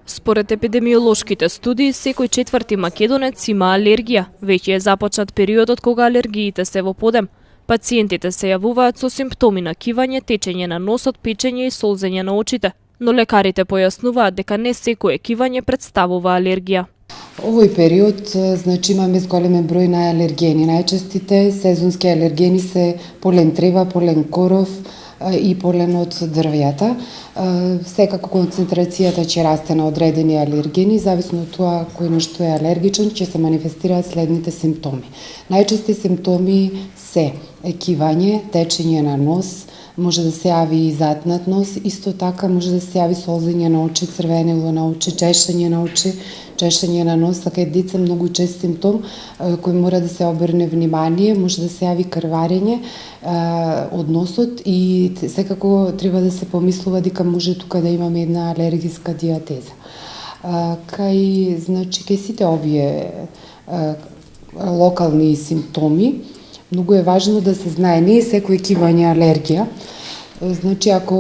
Според епидемиолошките студии, секој четврти македонец има алергија. Веќе е започнат периодот кога алергиите се во подем. Пациентите се јавуваат со симптоми на кивање, течење на носот, печење и солзење на очите. Но лекарите појаснуваат дека не секое кивање представува алергија. Овој период, имаме зголемен број на алергени. Најчестите сезонски алергени се полен трева, полен коров и полен од дрвјата. Секако концентрацијата ќе расте на одредени алергени, зависно од тоа кој на што е алергичен, ќе се манифестираат следните симптоми. Најчести симптоми се кивање, течење на нос, може да се јави и затнат нос, исто така може да се јави солзење на очи, црвенило на очи, чешење на очи, чешење на нос, кај деца многу чест симптом кој мора да се обрне внимание, може да се јави крварење од носот и секако треба да се помислува дека може тука да имаме една алергиска диатеза. Кај сите овие локални симптоми, многу е важно да се знае, не е секој кивање алергија. Ако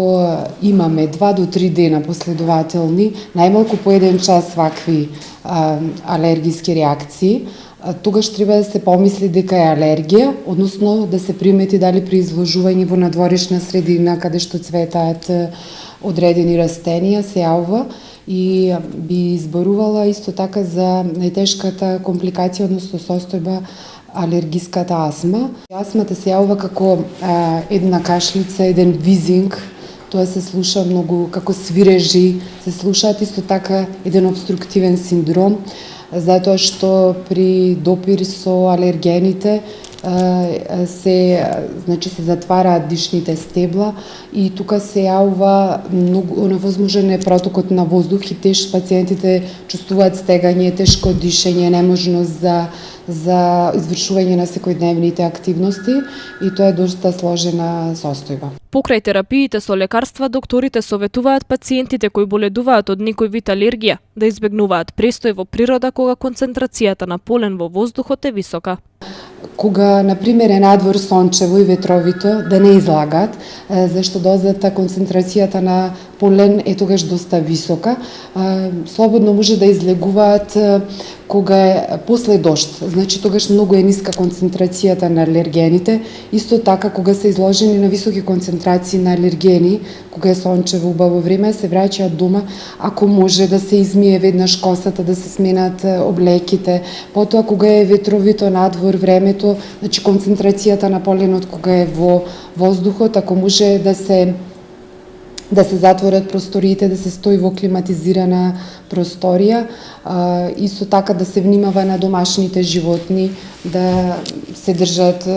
имаме 2 до 3 дена последователни, најмалку по 1 час вакви алергиски реакции, тогаш треба да се помисли дека е алергија, односно да се примети дали при изложување во надворешна средина каде што цветаат одредени растенија се јавува и би изборувала исто така за најтешката компликација, односно состојба алергиската астма. Астмата се јавува како една кашлица, еден визинг, тоа се слуша многу како свирежи, се слушаат исто така еден обструктивен синдром, затоа што при допир со алергените се затвараат дишните стебла и тука се јавува многу невозможен е протокот на воздух и пациентите чувствуваат стегање, тешко дишење, неможност за извршување на секојдневните активности и тоа е доста сложена состојба. Покрај терапиите со лекарства, докторите советуваат пациентите кои боледуваат од некој вид алергија да избегнуваат престој во природа кога концентрацијата на полен во воздухот е висока. Кога, например, е надвор сончево и ветровито, да не излагаат, зашто дозата, концентрацијата на полен е тогаш доста висока. Слободно може да излегуваат кога е после дожд, тогаш многу е ниска концентрацијата на алергените. Исто така, кога се изложени на високи концентрации на алергени, кога е сончево убаво време, се враќаат дома, ако може да се измие веднаш косата, да се сменат облеките. Потоа, кога е ветровито надвор времето, концентрацијата на поленот кога е во воздухот, ако може да се затворат просториите, да се стои во климатизирана просторија, исто така да се внимава на домашните животни, да се држат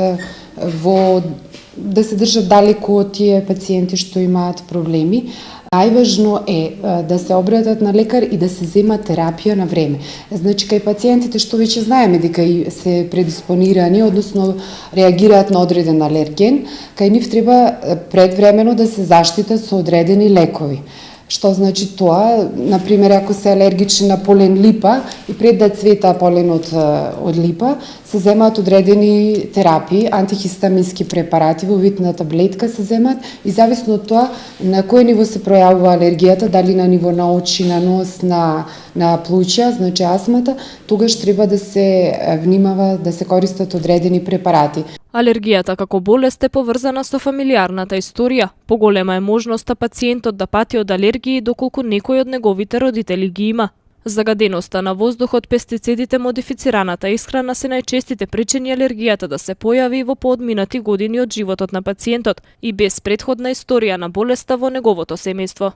далеку од тие пациенти што имаат проблеми. Најважно е да се обратат на лекар и да се зема терапија на време. Кај пациентите што веќе знаеме дека се предиспонирани, односно реагираат на одреден алерген, кај нив треба предвремено да се заштитат со одредени лекови. Што значи тоа? Например, ако се алергични на полен липа и пред да цвета поленот од липа, се земаат одредени терапии, антихистамински препарати во вид на таблетка се земаат и зависно од тоа на кој ниво се пројавува алергијата, дали на ниво на очи, на нос, на плуќа, астмата, тогаш треба да се внимава да се користат одредени препарати. Алергијата како болест е поврзана со фамилиарната историја. Поголема е можноста пациентот да пати од алергии доколку некој од неговите родители ги има. Загаденоста на воздухот, пестицидите, модифицираната исхрана се најчестите причини алергијата да се појави во поодминати години од животот на пациентот и без претходна историја на болеста во неговото семејство.